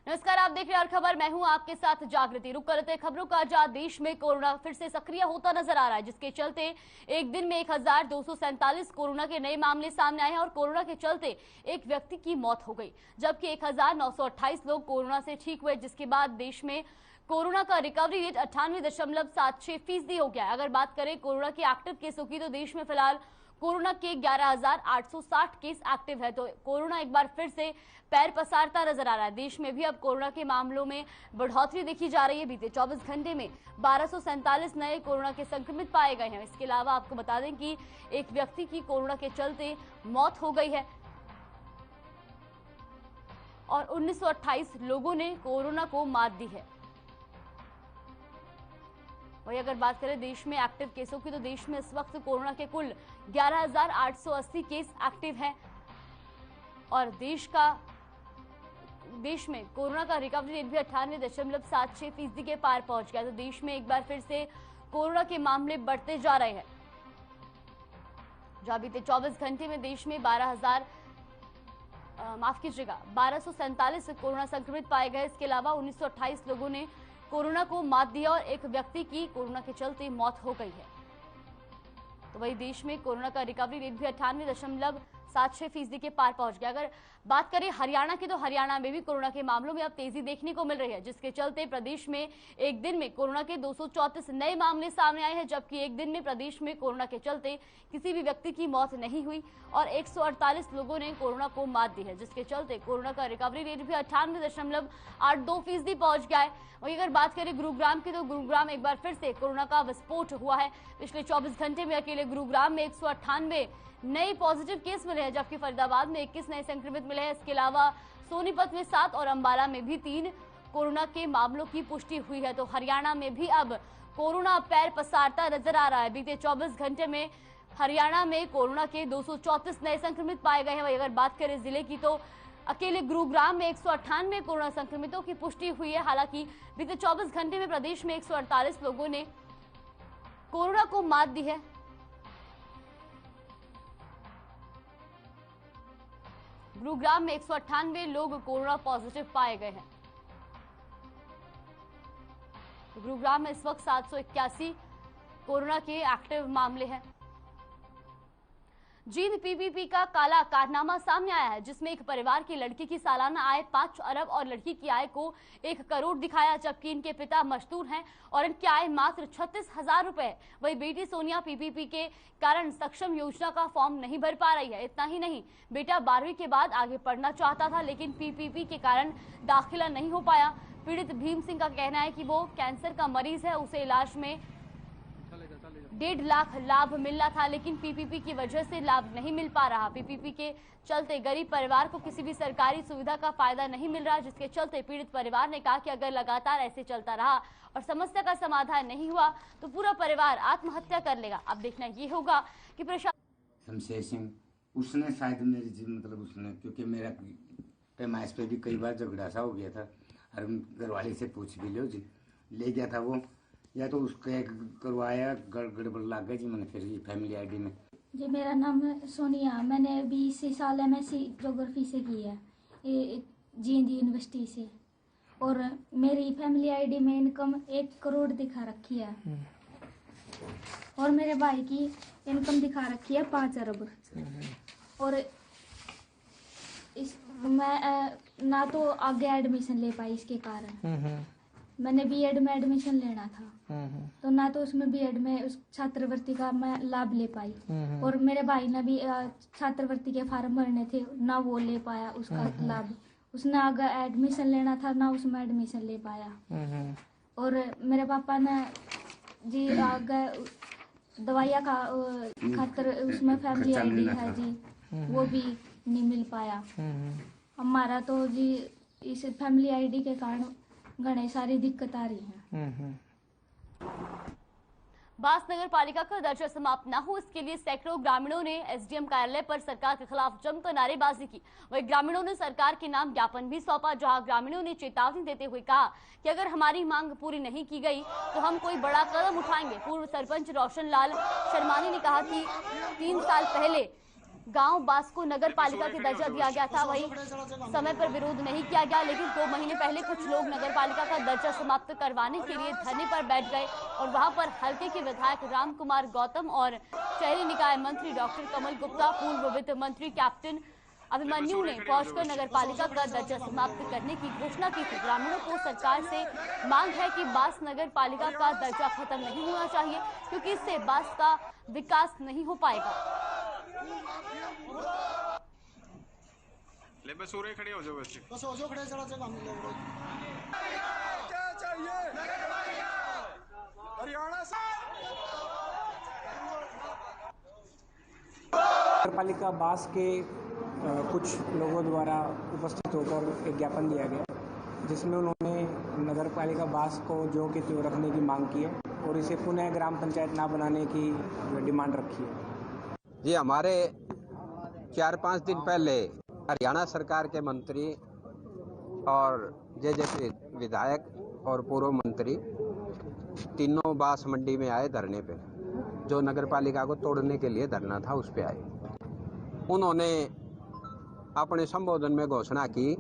नमस्कार, आप देख रहे हैं और खबर। मैं हूं आपके साथ जागृति। रुक करते खबरों का। आज देश में कोरोना फिर से सक्रिय होता नजर आ रहा है, जिसके चलते एक दिन में 1247 कोरोना के नए मामले सामने आए हैं और कोरोना के चलते एक व्यक्ति की मौत हो गई, जबकि 1928 लोग कोरोना से ठीक हुए, जिसके बाद देश में कोरोना का रिकवरी रेट 98.76% हो गया है। अगर बात करें कोरोना के एक्टिव केसों की, तो देश में फिलहाल कोरोना के 11,860 केस एक्टिव है। तो कोरोना एक बार फिर से पैर पसारता नजर आ रहा है। देश में भी अब कोरोना के मामलों में बढ़ोतरी देखी जा रही है। बीते 24 घंटे में 1247 नए कोरोना के संक्रमित पाए गए हैं। इसके अलावा आपको बता दें कि एक व्यक्ति की कोरोना के चलते मौत हो गई है और 1928 लोगों ने कोरोना को मात दी है। वही अगर बात करें देश में एक्टिव केसों की, तो देश में इस वक्त कोरोना के कुल 11,880 केस एक्टिव हैं और देश में कोरोना का रिकवरी रेट भी 98.76% के पार पहुंच गया। तो देश में एक बार फिर से कोरोना के मामले बढ़ते जा रहे हैं। जहां बीते 24 घंटे में देश में 1247 कोरोना संक्रमित पाए गए। इसके अलावा 1928 लोगों ने कोरोना को मात दिया और एक व्यक्ति की कोरोना के चलते मौत हो गई है। तो वही देश में कोरोना का रिकवरी रेट भी 98.76% के पार पहुंच गया। अगर बात करें हरियाणा की, तो हरियाणा में भी कोरोना के मामलों में अब तेजी देखने को मिल रही है, जिसके चलते प्रदेश में एक दिन में कोरोना के 234 नए मामले सामने आए हैं, जबकि एक दिन में प्रदेश में कोरोना के चलते किसी भी व्यक्ति की मौत नहीं हुई और 148 लोगों ने कोरोना को मात दी है, जिसके चलते कोरोना का रिकवरी रेट भी 98.82% पहुंच गया है। वहीं अगर बात करें गुरुग्राम की, तो गुरुग्राम एक बार फिर से कोरोना का विस्फोट हुआ है। पिछले 24 घंटे में अकेले गुरुग्राम में 198 नए पॉजिटिव केस मिले हैं, जबकि फरीदाबाद में 21 नए संक्रमित मिले हैं। इसके अलावा सोनीपत में 7 और अंबाला में भी 3 कोरोना के मामलों की पुष्टि हुई है। तो हरियाणा में भी अब कोरोना पैर पसारता नजर आ रहा है। बीते 24 घंटे में हरियाणा में कोरोना के 234 नए संक्रमित पाए गए हैं। वही अगर बात करें जिले की, तो अकेले गुरुग्राम में 198 कोरोना संक्रमितों की पुष्टि हुई है। हालांकि बीते 24 घंटे में प्रदेश में 148 लोगों ने कोरोना को मात दी है। गुरुग्राम में 198 लोग कोरोना पॉजिटिव पाए गए हैं। गुरुग्राम में इस वक्त 781 कोरोना के एक्टिव मामले हैं। जींद पीपीपी का काला कारनामा सामने आया है, जिसमें एक परिवार की लड़की की सालाना आय 5 अरब और लड़की की आय को 1 करोड़ दिखाया, जबकि इनके पिता मजदूर हैं और इनकी आय मात्र 36,000 रुपए है। वही बेटी सोनिया पीपीपी के कारण सक्षम योजना का फॉर्म नहीं भर पा रही है। इतना ही नहीं, बेटा 12वीं के बाद आगे पढ़ना चाहता था, लेकिन पीपीपी के कारण दाखिला नहीं हो पाया। पीड़ित भीम सिंह का कहना है कि वो कैंसर का मरीज है, उसे इलाज में 1.5 लाख लाभ मिलना था, लेकिन पीपीपी की वजह से लाभ नहीं मिल पा रहा। पीपीपी के चलते गरीब परिवार को किसी भी सरकारी सुविधा का फायदा नहीं मिल रहा, जिसके चलते पीड़ित परिवार ने कहा कि अगर लगातार ऐसे चलता रहा और समस्या का समाधान नहीं हुआ तो पूरा परिवार आत्महत्या कर लेगा। अब देखना ये होगा कि प्रशासन। शमशेर सिंह उसने शायद मेरी उसने, क्योंकि मेरा पैमाइश पे भी कई बार झगड़ा सा हो गया था और घरवाले से पूछ भी लो जी, ले गया था वो, या तो उसका करवाया गड़बड़ लग गया जी। मैंने फिर ये फैमिली आईडी में जी, मेरा नाम सोनिया, मैंने 20 साल MSc ज्योग्राफी से की है जींद यूनिवर्सिटी से, और मेरी फैमिली आईडी में इनकम 1 करोड़ दिखा रखी है और मेरे भाई की इनकम दिखा रखी है 5 अरब। और मैं ना तो आगे एडमिशन ले पाई, इसके कारण मैंने बीएड में एडमिशन लेना था, तो ना तो उसमें बीएड में उस छात्रवृत्ति का मैं लाभ ले पाई, और मेरे भाई ने भी छात्रवृत्ति के फार्म भरने थे, ना वो ले पाया उसका लाभ। उसने आगे एडमिशन लेना था, ना उसमें एडमिशन ले पाया। और मेरे पापा ने जी आगे दवाइयाँ खातर उसमें फैमिली आईडी है जी, वो भी नहीं मिल पाया हमारा। तो जी इस फैमिली आईडी के कारण घने सारी दिक्कत आ रही है। बास नगर पालिका का दर्जा समाप्त न हो, इसके लिए सैकड़ों ग्रामीणों ने एसडीएम कार्यालय पर सरकार के खिलाफ जमकर नारेबाजी की। वही ग्रामीणों ने सरकार के नाम ज्ञापन भी सौंपा, जहां ग्रामीणों ने चेतावनी देते हुए कहा कि अगर हमारी मांग पूरी नहीं की गई तो हम कोई बड़ा कदम उठाएंगे। पूर्व सरपंच रोशन लाल शर्मानी ने कहा कि 3 साल पहले गांव बास को नगर पालिका का दर्जा दिया गया था। वहीं समय पर विरोध नहीं किया गया, लेकिन 2 महीने पहले कुछ लोग नगर पालिका का दर्जा समाप्त करवाने के लिए धरने पर बैठ गए और वहां पर हल्के के विधायक राम कुमार गौतम और शहरी निकाय मंत्री डॉक्टर कमल गुप्ता, पूर्व वित्त मंत्री कैप्टन अभिमन्यु ने पहुंचकर नगर पालिका का दर्जा समाप्त करने की घोषणा की थी। ग्रामीणों को सरकार से मांग है कि बास नगर पालिका का दर्जा खत्म नहीं होना चाहिए, क्योंकि इससे बास का विकास नहीं हो पाएगा। ले बस उरे खड़े हो जाओ, बस हो जाओ खड़े, चला चला हम लोग क्या चाहिए हरियाणा से। नगर पालिका बास के कुछ लोगों द्वारा उपस्थित होकर एक ज्ञापन दिया गया, जिसमें उन्होंने नगर पालिका बास को ज्यों के त्यों रखने की मांग की है और इसे पुनः ग्राम पंचायत ना बनाने की डिमांड रखी है। जी, हमारे 4-5 दिन पहले हरियाणा सरकार के मंत्री और जैसे विधायक और पूर्व मंत्री तीनों बास मंडी में आए धरने पे, जो नगर पालिका को तोड़ने के लिए धरना था उस पे आए। उन्होंने अपने संबोधन में घोषणा की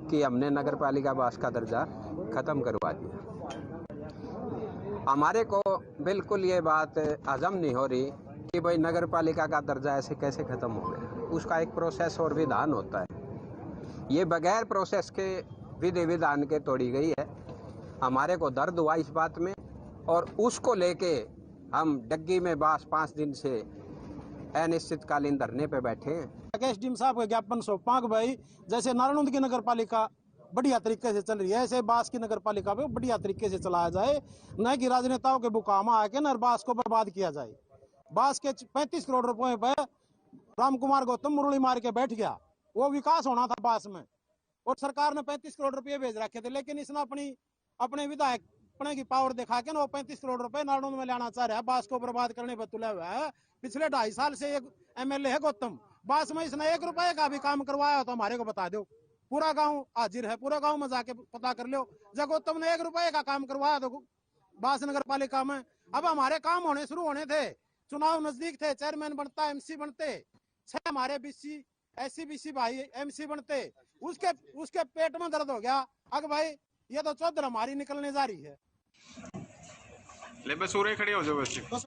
कि हमने नगर पालिका बास का दर्जा खत्म करवा दिया। हमारे को बिल्कुल ये बात हजम नहीं हो रही कि भाई नगर पालिका का दर्जा ऐसे कैसे खत्म हो गया। उसका एक प्रोसेस और विधान होता है, ये बगैर प्रोसेस के विधि विधान के तोड़ी गई है। हमारे को दर्द हुआ इस बात में और उसको लेके हम डग्गी में बास 5 दिन से अनिश्चितकालीन धरने पे बैठे हैं। एसडीएम साहब का ज्ञापन सौंपा कि भाई जैसे नारायणगंज की नगर पालिका बढ़िया तरीके से चल रही है, ऐसे बास की नगर पालिका पे बढ़िया तरीके से चलाया जाए, न कि राजनेताओं के बुकामा आके न बास को बर्बाद किया जाए। बास के 35 करोड़ रुपए पे राम कुमार गौतम मुरली मार के बैठ गया। वो विकास होना था बास में और सरकार ने 35 करोड़ रुपए भेज रखे थे, लेकिन इसने अपने विधायक की पावर दिखा के ना वो 35 करोड़ रुपए नारायणगंज में लाना चाह रहा है, बास को बर्बाद करने पर तुला हुआ है। पिछले 2.5 साल से एक एमएलए है गौतम, बास में इसने 1 रुपए का भी काम करवाया तो हमारे को बता दो। पूरा गांव हाजिर है, पूरा गांव में जाके पता कर लो। जब गौतम ने 1 रुपए का काम करवाया तो बास नगर पालिका में। अब हमारे काम होने शुरू होने थे, चुनाव नजदीक थे, चेयरमैन बनता, एमसी बनते, 6 हमारे बीसी एससी बीसी भाई एमसी बनते, उसके पेट में दर्द हो गया। अगर भाई ये तो चौधर हमारी निकलने जा रही है। ले बस उरे खड़े हो जाओ, बस।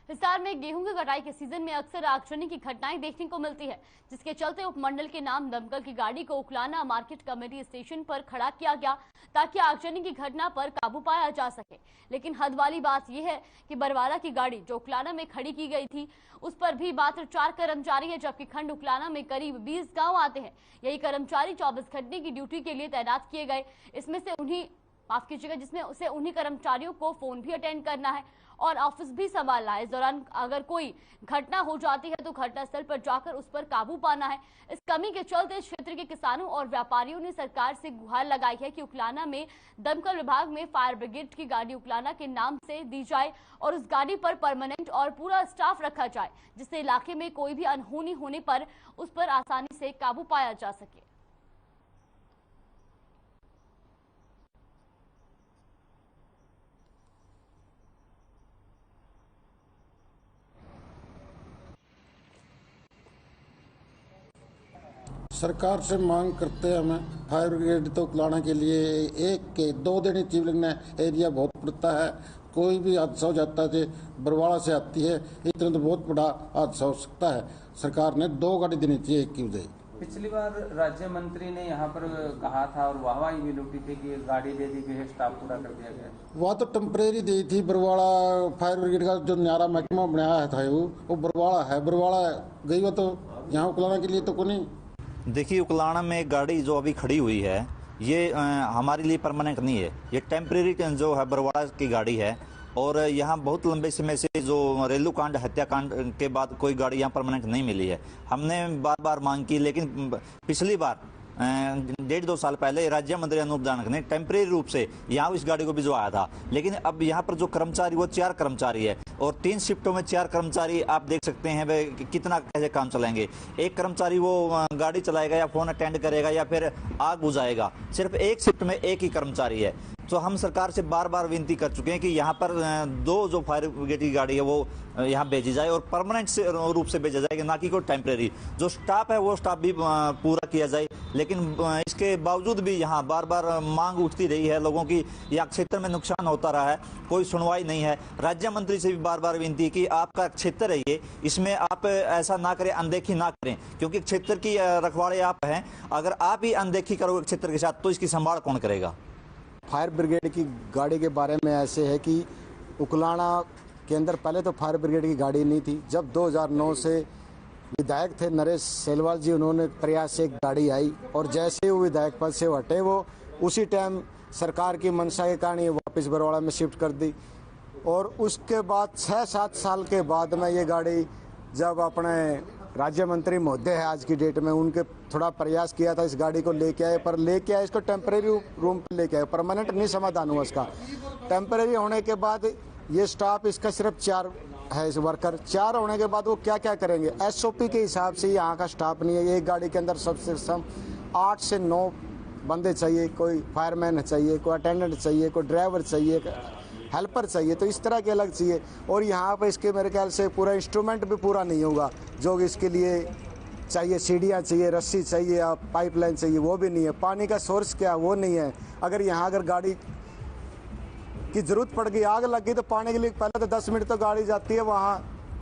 हिसार में गेहूं की कटाई के सीजन में अक्सर आगजनी की घटनाएं देखने को मिलती है, जिसके चलते उपमंडल के नाम दमकल की गाड़ी को उकलाना मार्केट कमेटी स्टेशन पर खड़ा किया गया ताकि आगजनी की घटना पर काबू पाया जा सके। लेकिन हद वाली बात यह है कि बरवाला की गाड़ी जो उकलाना में खड़ी की गई थी उस पर भी मात्र 4 कर्मचारी है, जबकि खंड उकलाना में करीब 20 गाँव आते हैं। यही कर्मचारी 24 घंटे की ड्यूटी के लिए तैनात किए गए। इसमें से उन्हीं कर्मचारियों को फोन भी अटेंड करना है और ऑफिस भी संभालना है। इस दौरान अगर कोई घटना हो जाती है तो घटनास्थल पर जाकर उस पर काबू पाना है। इस कमी के चलते क्षेत्र के किसानों और व्यापारियों ने सरकार से गुहार लगाई है कि उकलाना में दमकल विभाग में फायर ब्रिगेड की गाड़ी उकलाना के नाम से दी जाए और उस गाड़ी पर परमानेंट और पूरा स्टाफ रखा जाए, जिससे इलाके में कोई भी अनहोनी होने पर उस पर आसानी से काबू पाया जा सके। सरकार से मांग करते हैं हमें फायर ब्रिगेड तो उकलाने के लिए 1 के 2 दिन चिवलिंग एरिया बहुत पड़ता है। कोई भी हादसा हो जाता है, बरवाड़ा से आती है, इतना तो बहुत बड़ा हादसा हो सकता है। सरकार ने 2 गाड़ी देनी चाहिए, 1 की बजाय। पिछली बार राज्य मंत्री ने यहाँ पर कहा था और वाहवाही भी लूटी थी कि गाड़ी दे दी गई है, स्टाफ पूरा कर दिया गया। वह तो टेम्परेरी दी थी। बरवाड़ा फायर ब्रिगेड का जो न्यारा महकमा बनाया था वो बरवाड़ा है। बरवाड़ा गई वो तो यहाँ उकलाने के लिए तो को नहीं। देखिए, उकलाना में गाड़ी जो अभी खड़ी हुई है ये हमारे लिए परमानेंट नहीं है, ये टेम्परेरी जो है बरवाड़ा की गाड़ी है। और यहाँ बहुत लंबे समय से जो रेलू कांड हत्याकांड के बाद कोई गाड़ी यहाँ परमानेंट नहीं मिली है। हमने बार बार मांग की, लेकिन पिछली बार 1.5-2 साल पहले राज्य मंत्री अनूप जानक ने टेम्परेरी रूप से यहाँ इस गाड़ी को भिजवाया था। लेकिन अब यहाँ पर जो कर्मचारी वो 4 कर्मचारी है और 3 शिफ्टों में 4 कर्मचारी, आप देख सकते हैं वे कितना कैसे काम चलाएंगे। एक कर्मचारी वो गाड़ी चलाएगा या फोन अटेंड करेगा या फिर आग बुझाएगा, सिर्फ एक शिफ्ट में 1 ही कर्मचारी है। तो हम सरकार से बार बार विनती कर चुके हैं कि यहाँ पर दो जो फायर ब्रिगेड की गाड़ी है वो यहाँ भेजी जाए और परमानेंट से रूप से भेजा जाए, ना कि कोई टेम्परेरी। जो स्टाफ है वो स्टाफ भी पूरा किया जाए, लेकिन इसके बावजूद भी यहाँ बार बार मांग उठती रही है लोगों की। यह क्षेत्र में नुकसान होता रहा है, कोई सुनवाई नहीं है। राज्य मंत्री से भी बार बार विनती कि आपका क्षेत्र है ये, इसमें आप ऐसा ना करें, अनदेखी ना करें, क्योंकि क्षेत्र की रखवाले आप हैं। अगर आप ही अनदेखी करोगे क्षेत्र के साथ तो इसकी संभाल कौन करेगा। फायर ब्रिगेड की गाड़ी के बारे में ऐसे है कि उकलाना के अंदर पहले तो फायर ब्रिगेड की गाड़ी नहीं थी। जब 2009 से विधायक थे नरेश सेलवाल जी, उन्होंने प्रयास से एक गाड़ी आई और जैसे वो विधायक पद से हटे वो उसी टाइम सरकार की मंशा के कारण ये वापस बरवाड़ा में शिफ्ट कर दी। और उसके बाद 6-7 साल के बाद में ये गाड़ी जब अपने राज्य मंत्री महोदय है आज की डेट में, उनके थोड़ा प्रयास किया था इस गाड़ी को लेके आए, पर लेके आए इसको टेम्परेरी रूम पे लेके आए, परमानेंट नहीं समाधान हुआ इसका। टेम्परेरी होने के बाद ये स्टाफ इसका सिर्फ 4 है, इस वर्कर 4 होने के बाद वो क्या क्या करेंगे। SOP के हिसाब से यहाँ का स्टाफ नहीं है। एक गाड़ी के अंदर सबसे कम 8 से 9 बंदे चाहिए, कोई फायरमैन चाहिए, कोई अटेंडेंट चाहिए, कोई ड्राइवर चाहिए, हेल्पर चाहिए, तो इस तरह के अलग चाहिए। और यहाँ पे इसके मेरे ख्याल से पूरा इंस्ट्रूमेंट भी पूरा नहीं होगा जो इसके लिए चाहिए। सीढ़ियाँ चाहिए, रस्सी चाहिए, पाइपलाइन चाहिए, वो भी नहीं है। पानी का सोर्स क्या, वो नहीं है। अगर गाड़ी की जरूरत पड़ गई, आग लग गई, तो पानी के लिए पहले तो 10 मिनट तो गाड़ी जाती है वहाँ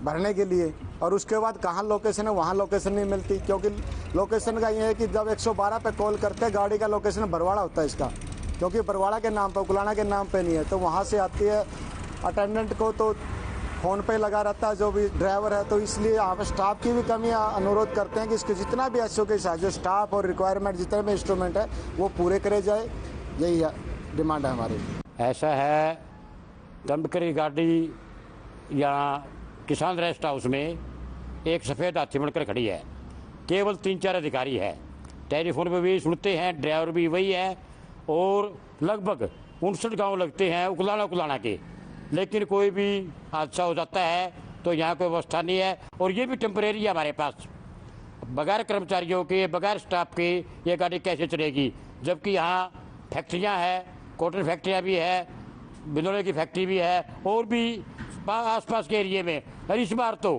भरने के लिए, और उसके बाद कहाँ लोकेशन है वहाँ लोकेशन नहीं मिलती, क्योंकि लोकेशन का ये है कि जब 112 पे कॉल करते हैं गाड़ी का लोकेशन बरवाड़ा होता है इसका, क्योंकि बरवाड़ा के नाम पे, उकलाना के नाम पे नहीं है। तो वहाँ से आती है अटेंडेंट को तो फ़ोन पे लगा रहता है जो भी ड्राइवर है। तो इसलिए यहाँ पे स्टाफ की भी कमी अनुरोध करते हैं कि इसके जितना भी SO के साथ जो स्टाफ और रिक्वायरमेंट जितने भी इंस्ट्रूमेंट है वो पूरे करे जाए, यही डिमांड है हमारी। ऐसा है, दमकल की गाड़ी यहाँ किसान रेस्ट हाउस में एक सफ़ेद हाथी बनकर खड़ी है। केवल 3-4 अधिकारी है, टेलीफोन पे भी सुनते हैं, ड्राइवर भी वही है, और लगभग 59 गांव लगते हैं उकलाना के, लेकिन कोई भी हादसा हो जाता है तो यहाँ कोई व्यवस्था नहीं है। और ये भी टेम्परेरी है हमारे पास, बगैर कर्मचारियों के, बगैर स्टाफ के ये गाड़ी कैसे चलेगी। जबकि यहाँ फैक्ट्रियाँ हैं, कॉटन फैक्ट्रियाँ भी है, बिलोले की फैक्ट्री भी है, और भी आसपास के एरिए में। और इस बार तो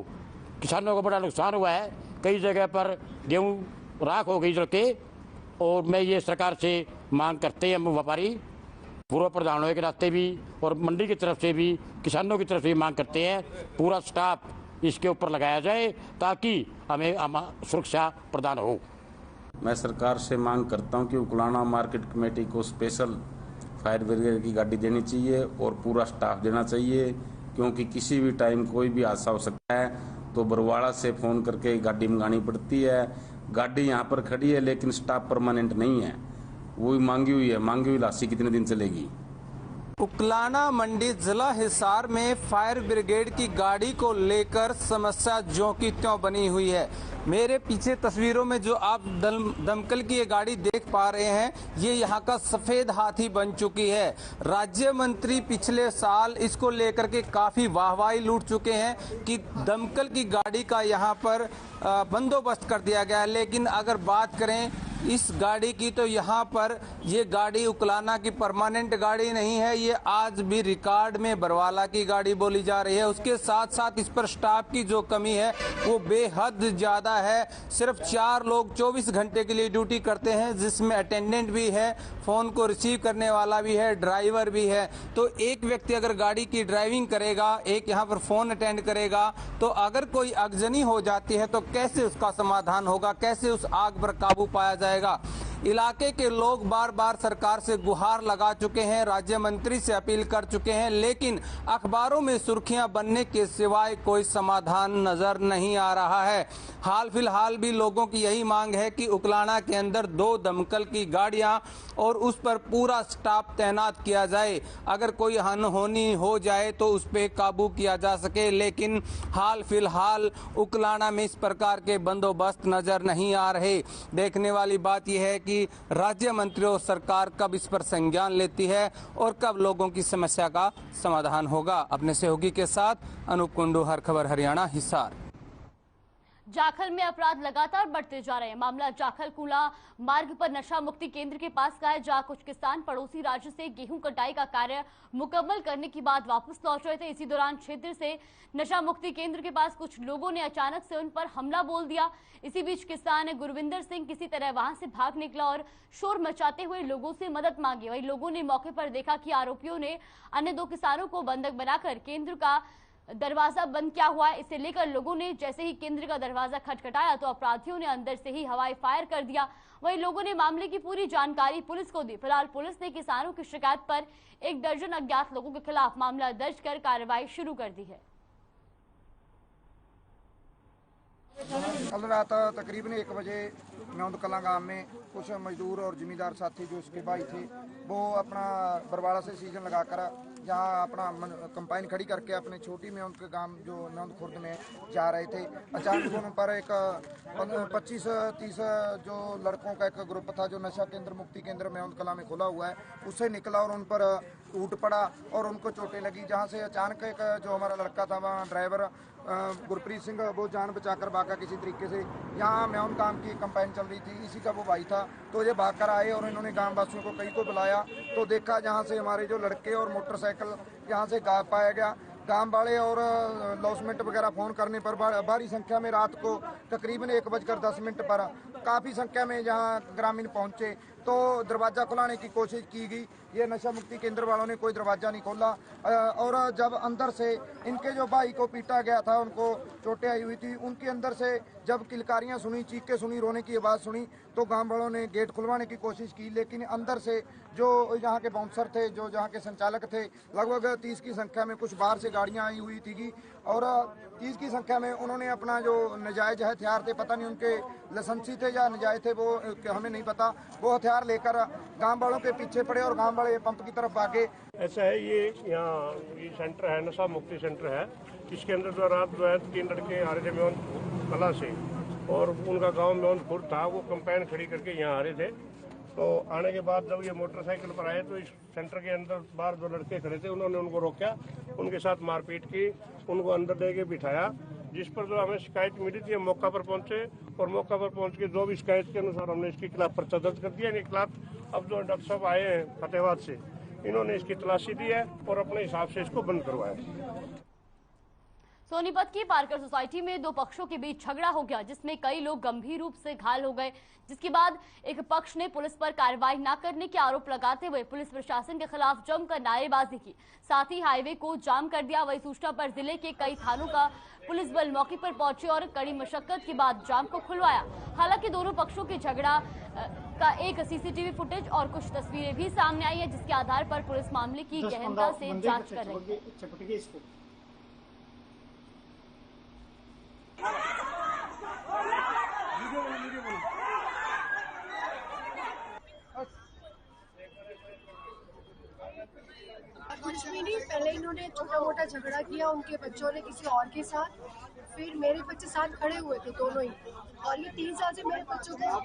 किसानों को बड़ा नुकसान हुआ है, कई जगह पर गेहूँ राख हो गई जल के। और मैं ये सरकार से मांग करते हैं, हम व्यापारी पूर्व प्रधान होने के नाते भी और मंडी की तरफ से भी, किसानों की तरफ से भी मांग करते हैं, पूरा स्टाफ इसके ऊपर लगाया जाए ताकि हमें सुरक्षा प्रदान हो। मैं सरकार से मांग करता हूं कि उकलाना मार्केट कमेटी को स्पेशल फायर ब्रिगेड की गाड़ी देनी चाहिए और पूरा स्टाफ देना चाहिए, क्योंकि किसी भी टाइम कोई भी हादसा हो सकता है। तो बरवाड़ा से फ़ोन करके गाड़ी मंगानी पड़ती है। गाड़ी यहाँ पर खड़ी है लेकिन स्टाफ परमानेंट नहीं है, वो मांगी हुई लाशी कितने दिन चलेगी। उकलाना मंडी जिला हिसार में फायर ब्रिगेड की गाड़ी को लेकर समस्या ज्यों की त्यों बनी हुई है। मेरे पीछे तस्वीरों में जो आप दमकल की ये गाड़ी देख पा रहे हैं, ये यहाँ का सफेद हाथी बन चुकी है। राज्य मंत्री पिछले साल इसको लेकर के काफी वाहवाही लूट चुके हैं कि दमकल की गाड़ी का यहाँ पर बंदोबस्त कर दिया गया है। लेकिन अगर बात करें इस गाड़ी की, तो यहाँ पर ये गाड़ी उकलाना की परमानेंट गाड़ी नहीं है, ये आज भी रिकॉर्ड में बरवाला की गाड़ी बोली जा रही है। उसके साथ साथ इस पर स्टाफ की जो कमी है वो बेहद ज्यादा है। सिर्फ 4 लोग 24 घंटे के लिए ड्यूटी करते हैं, जिसमें अटेंडेंट भी है, फोन को रिसीव करने वाला भी है, ड्राइवर भी है। तो एक व्यक्ति अगर गाड़ी की ड्राइविंग करेगा, एक यहाँ पर फोन अटेंड करेगा, तो अगर कोई आगजनी हो जाती है तो कैसे उसका समाधान होगा, कैसे उस आग पर काबू पाया जाएगा। इलाके के लोग बार बार सरकार से गुहार लगा चुके हैं, राज्य मंत्री से अपील कर चुके हैं, लेकिन अखबारों में सुर्खियां बनने के सिवाय कोई समाधान नजर नहीं आ रहा है। हाल फिलहाल भी लोगों की यही मांग है कि उकलाना के अंदर 2 दमकल की गाड़ियां और उस पर पूरा स्टाफ तैनात किया जाए। अगर कोई अनहोनी हो जाए तो उस पर काबू किया जा सके, लेकिन हाल फिलहाल उकलाना में इस प्रकार के बंदोबस्त नजर नहीं आ रहे। देखने वाली बात यह है कि राज्य मंत्री और सरकार कब इस पर संज्ञान लेती है और कब लोगों की समस्या का समाधान होगा। अपने सहयोगी के साथ अनूप कुंडू, हर खबर हरियाणा, हिसार। जाखल में अपराध लगातार बढ़ते जा रहे हैं। मामला जाखल कुला मार्ग पर नशा मुक्ति केंद्र के पास का है, जहां कुछ किसान पड़ोसी राज्य से गेहूं कटाई का कार्य मुकम्मल करने के बाद वापस लौट रहे थे। इसी दौरान क्षेत्र से नशा मुक्ति केंद्र के पास कुछ लोगों ने अचानक से उन पर हमला बोल दिया। इसी बीच किसान गुरविंदर सिंह किसी तरह वहां से भाग निकला और शोर मचाते हुए लोगों से मदद मांगी। वहीं लोगों ने मौके पर देखा कि आरोपियों ने अन्य 2 किसानों को बंधक बनाकर केंद्र का दरवाजा बंद किया हुआ है। इसे लेकर लोगों ने जैसे ही केंद्र का दरवाजा खटखटाया तो अपराधियों ने अंदर से ही हवाई फायर कर दिया। वहीं लोगों ने मामले की पूरी जानकारी पुलिस को दी। फिलहाल पुलिस ने किसानों की शिकायत पर 1 दर्जन अज्ञात लोगों के खिलाफ मामला दर्ज कर कार्रवाई शुरू कर दी है। कल रात तकरीबन 1 बजे म्योंद कलां गांव में कुछ मजदूर और जिम्मेदार साथी जो उसके भाई थे वो अपना बरवाड़ा से सीजन लगाकर जहाँ अपना कंपाइन खड़ी करके अपने छोटी म्योंद के गांव जो म्योंद खुर्द में जा रहे थे। अचानक उन पर एक 25-30 जो लड़कों का एक ग्रुप था जो नशा केंद्र मुक्ति केंद्र म्योंद कलां में खुला हुआ है उससे निकला और उन पर टूट पड़ा और उनको चोटें लगी। जहाँ से अचानक एक जो हमारा लड़का था वहाँ ड्राइवर गुरप्रीत सिंह वो जान बचाकर भागा किसी तरीके से। यहाँ म्योंद गांव की कंपाइन चल रही थी, इसी का वो भाई था तो ये भाग कर आए और इन्होंने गांव वासियों को कई को बुलाया तो देखा जहाँ से हमारे जो लड़के और मोटरसाइकिल यहाँ से गायब पाया गया। गांव वाले और लॉसमेंट वगैरह फ़ोन करने पर भारी संख्या में रात को तकरीबन 1:10 पर काफ़ी संख्या में जहां ग्रामीण पहुंचे तो दरवाज़ा खुलाने की कोशिश की गई। ये नशा मुक्ति केंद्र वालों ने कोई दरवाज़ा नहीं खोला और जब अंदर से इनके जो भाई को पीटा गया था उनको चोटें आई हुई थी, उनके अंदर से जब किलकारियाँ सुनी, चीखें सुनी, रोने की आवाज़ सुनी तो गाँव वालों ने गेट खुलवाने की कोशिश की। लेकिन अंदर से जो यहाँ के बाउंसर थे, जो जहाँ के संचालक थे, लगभग 30 की संख्या में कुछ बाहर से गाड़ियाँ आई हुई थी और 30 की संख्या में उन्होंने अपना जो नजायज हथियार थे, पता नहीं उनके लाइसेंसी थे या नजायज थे वो हमें नहीं पता, वो हथियार लेकर गांव वालों के पीछे पड़े और गांव वाले पंप की तरफ भागे। ऐसा है ये यहाँ ये सेंटर है, नशा मुक्ति सेंटर है। इसके अंदर जो रात जो है 3 लड़के आ रहे थे म्योंद कला से और उनका गाँव म्योंद खुर्द था, वो कंपाइन खड़ी करके यहाँ आ रहे थे। तो आने के बाद जब ये मोटरसाइकिल पर आए तो इस सेंटर के अंदर बाहर जो लड़के खड़े थे उन्होंने उनको रोका, उनके साथ मारपीट की, उनको अंदर लेके बिठाया। जिस पर जो हमें शिकायत मिली थी हम मौका पर पहुंचे और मौका पर पहुंच के जो भी शिकायत के अनुसार हमने इसके खिलाफ पर्चा दर्ज कर दिया। इनके खिलाफ अब जो डॉक्टर साहब आए हैं फतेहाबाद से, इन्होंने इसकी तलाशी दी है और अपने हिसाब से इसको बंद करवाया। सोनीपत की पार्कर सोसाइटी में 2 पक्षों के बीच झगड़ा हो गया जिसमें कई लोग गंभीर रूप से घायल हो गए, जिसके बाद एक पक्ष ने पुलिस पर कार्रवाई न करने के आरोप लगाते हुए पुलिस प्रशासन के खिलाफ जमकर नारेबाजी की, साथ ही हाईवे को जाम कर दिया। वही सूचना पर जिले के कई थानों का पुलिस बल मौके पर पहुंचे और कड़ी मशक्कत के बाद जाम को खुलवाया। हालांकि दोनों पक्षों के झगड़ा का एक सीसीटीवी फुटेज और कुछ तस्वीरें भी सामने आई है, जिसके आधार पर पुलिस मामले की गहनता से जाँच कर रही है। कुछ भी नहीं, पहले इन्होंने छोटा मोटा झगड़ा किया उनके बच्चों ने किसी और के साथ, फिर मेरे बच्चे साथ खड़े हुए थे दोनों ही, और ये 3 साल से मेरे बच्चों को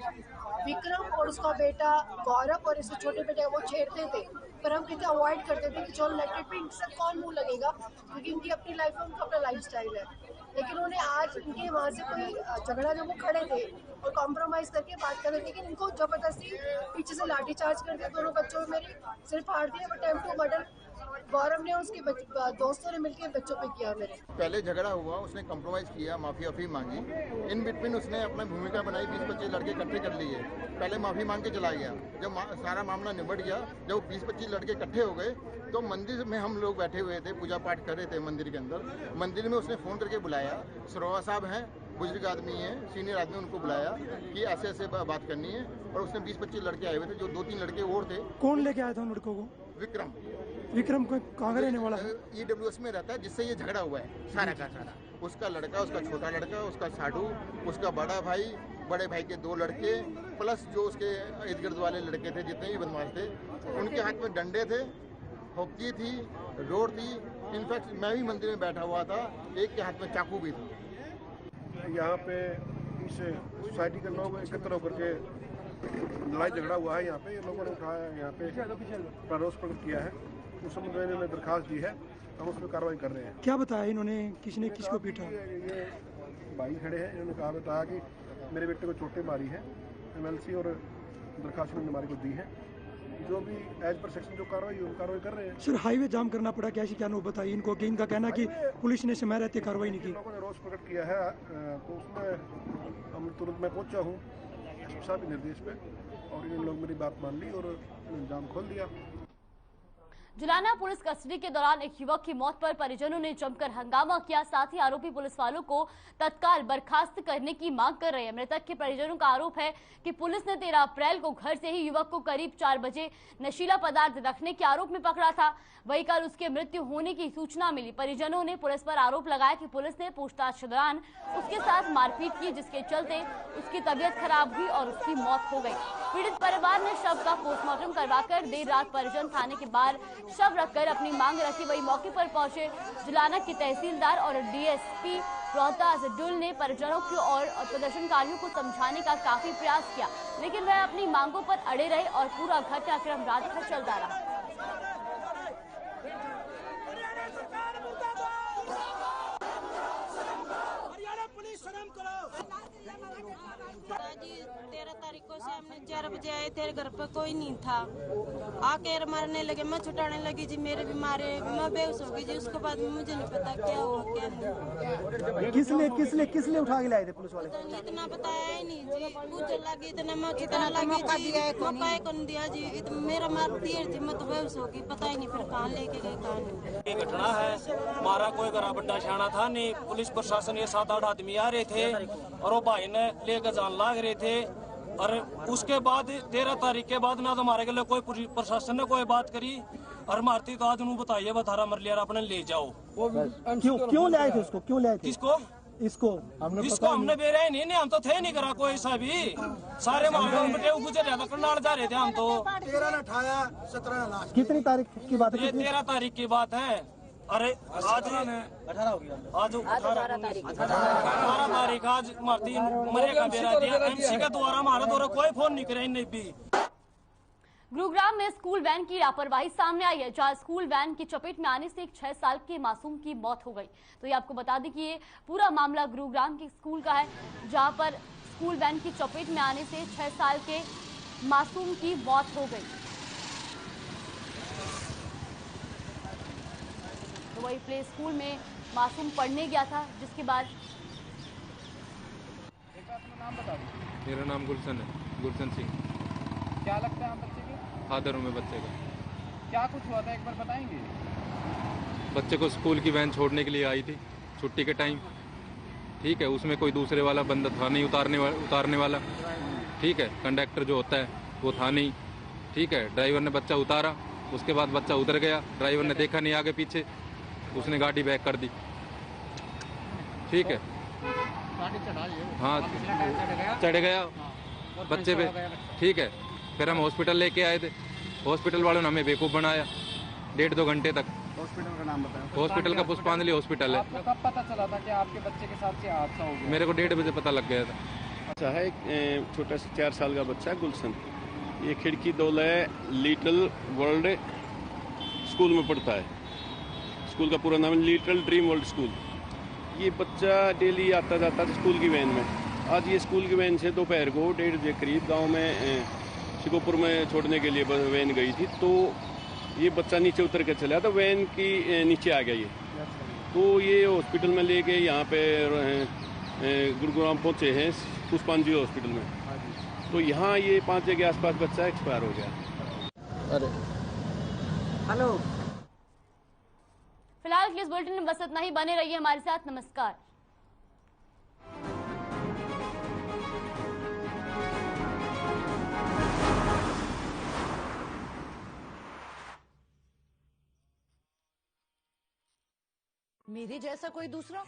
विक्रम और उसका बेटा गौरव और इसके छोटे बेटे वो छेड़ते थे, पर हम कहते अवॉइड करते थे कि चलो इलेक्टेड पे इनसे कौन मुंह लगेगा क्योंकि इनकी अपनी लाइफ है, उनका अपना लाइफ स्टाइल है। लेकिन उन्होंने आज इनके वहाँ से कोई झगड़ा जब वो खड़े थे और कॉम्प्रोमाइज़ करके बात कर रहे थे, लेकिन इनको जबरदस्ती पीछे से लाठीचार्ज कर दिया, दोनों बच्चों में मेरे सिर फाड़ दिया। अटेम्प्ट टू मर्डर गौरव ने उसके दोस्तों ने मिलकर बच्चों पे किया। मेरे पहले झगड़ा हुआ, उसने कॉम्प्रोमाइज़ किया, माफ़ी वाफ़ी मांगी, इन बिटवीन उसने अपनी भूमिका बनाई, 20-25 लड़के इकट्ठे कर लिए, पहले माफ़ी मांग के चला गया। जब सारा मामला निबट गया, जब 20-25 लड़के इकट्ठे हो गए तो मंदिर में हम लोग बैठे हुए थे, पूजा पाठ कर रहे थे मंदिर के अंदर। मंदिर में उसने फ़ोन करके बुलाया, सरोवा साहब हैं, बुजुर्ग आदमी है, सीनियर आदमी, उनको बुलाया कि ऐसे ऐसे बात करनी है और उसने 20-25 लड़के आए हुए थे, जो 2-3 लड़के और थे। कौन लेके आया था उन लड़कों को? विक्रम को कहाँ का रहने वाला है? EWS में रहता है, जिससे ये झगड़ा हुआ है सारा का सारा। उसका लड़का, उसका छोटा लड़का, उसका साधु, उसका बड़ा भाई, बड़े भाई के 2 लड़के, प्लस जो उसके इर्द गिर्द वाले लड़के थे जितने भी बदमाश थे, उनके हाथ में डंडे थे, हॉकी थी, रोड थी। इनफैक्ट मैं भी मंदिर में बैठा हुआ था, एक के हाथ में चाकू भी था। यहाँ पे इस सोसाइटी के लोग एकत्र होकर के लड़ाई झगड़ा हुआ है। यहाँ पे ये लोगों ने उठाया, यहाँ पे रोष प्रकट किया है, उस संबंध में इन्होंने दरखास्त दी है, हम उस पर कार्रवाई कर रहे हैं। क्या बताया इन्होंने, किसने किसको पीटा? ये भाई खड़े हैं, इन्होंने कहा बताया कि मेरे बेटे को चोटें मारी है, MLC और दरखास्त में हमारी को दी है, जो भी एज पर सेक्शन जो कार्रवाई कर रहे हैं। सर हाईवे जाम करना पड़ा, कैसी क्या नौबत आई इनको, कि इनका कहना कि पुलिस ने समय रहते कार्रवाई नहीं की। लोगों ने रोष प्रकट किया है, तो उसमें हम तुरंत मैं पहुंचा हूँ SP साहब के निर्देश पे, और इन लोग मेरी बात मान ली और जाम खोल दिया। जुलाना पुलिस कस्टडी के दौरान एक युवक की मौत पर परिजनों ने जमकर हंगामा किया। साथ ही आरोपी पुलिस वालों को तत्काल बर्खास्त करने की मांग कर रहे हैं। मृतक के परिजनों का आरोप है कि पुलिस ने 13 अप्रैल को घर से ही युवक को करीब 4 बजे नशीला पदार्थ रखने के आरोप में पकड़ा था। वहीं कल उसके मृत्यु होने की सूचना मिली। परिजनों ने पुलिस पर आरोप लगाया कि पुलिस ने पूछताछ के दौरान उसके साथ मारपीट की, जिसके चलते उसकी तबीयत खराब हुई और उसकी मौत हो गई। पीड़ित परिवार ने शव का पोस्टमार्टम करवाकर देर रात परिजन थाने के बाहर शव रखकर अपनी मांग रखी। वही मौके पर पहुंचे जुलाना की तहसीलदार और DSP रोहतास डुल ने परिजनों की और प्रदर्शनकारियों को समझाने का काफी प्रयास किया, लेकिन वह अपनी मांगों पर अड़े रहे और पूरा घटनाक्रम रात भर चलता रहा। जी 13 तारीख को शाम में 4 बजे आए थे, घर पर कोई नहीं था। आके मारने लगे, मैं छुटाने लगी जी, मेरे भी मारे, मैं बेहोश हो गई जी। उसके बाद मुझे नहीं पता क्या हुआ क्या नहीं। किस लिए उठा के लाए थे पुलिस वाले? इतना बताया ही नहीं जी, पूछ लगी इतना मैं छुटाने लगी जी, मौका कौन दिया जी, मेरा मार दिया जी, मैं तो बेहोश हो गई, पता ही नहीं फिर कहाँ लेके गए कहाँ नहीं। ये घटना है, हमारा कोई घरा बड्डा शाना था नहीं, पुलिस प्रशासन ये 7-8 आदमी आ रहे थे और वो भाई ने लेकर जान लाग रहे थे। और उसके बाद 13 तारीख के बाद ना तो हमारे के लिए कोई प्रशासन ने कोई बात करी और मारती तो आज उन्होंने बताइए बथारा मर लिया अपने ले जाओ। क्यों लाए थे उसको, क्यों लाए थे? किसको? इसको हमने बेरा ही नहीं, हम तो थे नहीं करा कोई सा भी, सारे मामले गुजर जाता करनाल जा रहे थे हम तो। 13 ने उठाया, 17 ने लाश। कितनी तारीख की बात है? ये 13 तारीख की बात है। अरे आज 18 हो गया, आज 18 तारीख आज मारती मरेगा बेरा दिया। MC के द्वारा हमारे द्वारा कोई फोन नहीं करे नहीं भी। गुरुग्राम में स्कूल वैन की लापरवाही सामने आई है, जहां स्कूल वैन की चपेट में आने से एक 6 साल के मासूम की मौत हो गई। तो ये आपको बता दें कि ये पूरा मामला गुरुग्राम के स्कूल का है, जहां पर स्कूल वैन की चपेट में आने से 6 साल के मासूम की मौत हो गई। तो वही प्ले स्कूल में मासूम पढ़ने गया था, जिसके बाद मेरा नाम गुलशन है, गुलशन सिंह। क्या लगता है आप बच्चे के? फादर हूँ मैं बच्चे का। क्या कुछ हुआ था, एक बार बताएंगे? बच्चे को स्कूल की वैन छोड़ने के लिए आई थी छुट्टी के टाइम, ठीक है। उसमें कोई दूसरे वाला बंदा था नहीं उतारने वाला, ठीक है। कंडक्टर जो होता है वो था नहीं, ठीक है। ड्राइवर ने बच्चा उतारा, उसके बाद बच्चा उतर गया, ड्राइवर ने देखा नहीं आगे पीछे, उसने गाड़ी बैक कर दी, ठीक है। हाँ चढ़ गया बच्चे पे, ठीक है। फिर हम हॉस्पिटल लेके आए थे, हॉस्पिटल वालों ने हमें बेवकूफ़ बनाया 1.5-2 घंटे तक। हॉस्पिटल का नाम बताएं। हॉस्पिटल का पुष्पांजलि हॉस्पिटल है। आपको कब पता चला था कि आपके बच्चे के साथ ये हादसा हो गया? मेरे को 1:30 बजे पता लग गया था। अच्छा है, एक छोटा सा 4 साल का बच्चा है गुलशन, ये खिड़की दौला है, लिटिल वर्ल्ड स्कूल में पढ़ता है। स्कूल का पूरा नाम है लिटिल ड्रीम वर्ल्ड स्कूल। ये बच्चा डेली आता जाता था स्कूल की वैन में। आज ये स्कूल की वैन से दोपहर को 1:30 बजे करीब गांव में शिकोपुर में छोड़ने के लिए वैन गई थी, तो ये बच्चा नीचे उतर के चला था, वैन की नीचे आ गया ये। तो ये हॉस्पिटल में ले गए, यहाँ पे गुरुग्राम पहुँचे हैं पुष्पांजलि हॉस्पिटल में। तो यहाँ ये 5 बजे के आसपास बच्चा एक्सपायर हो गया। अरे हेलो, फिलहाल के इस बुलेटिन में बस इतना ही। बने रहिए हमारे साथ। नमस्कार। मेरे जैसा कोई दूसरा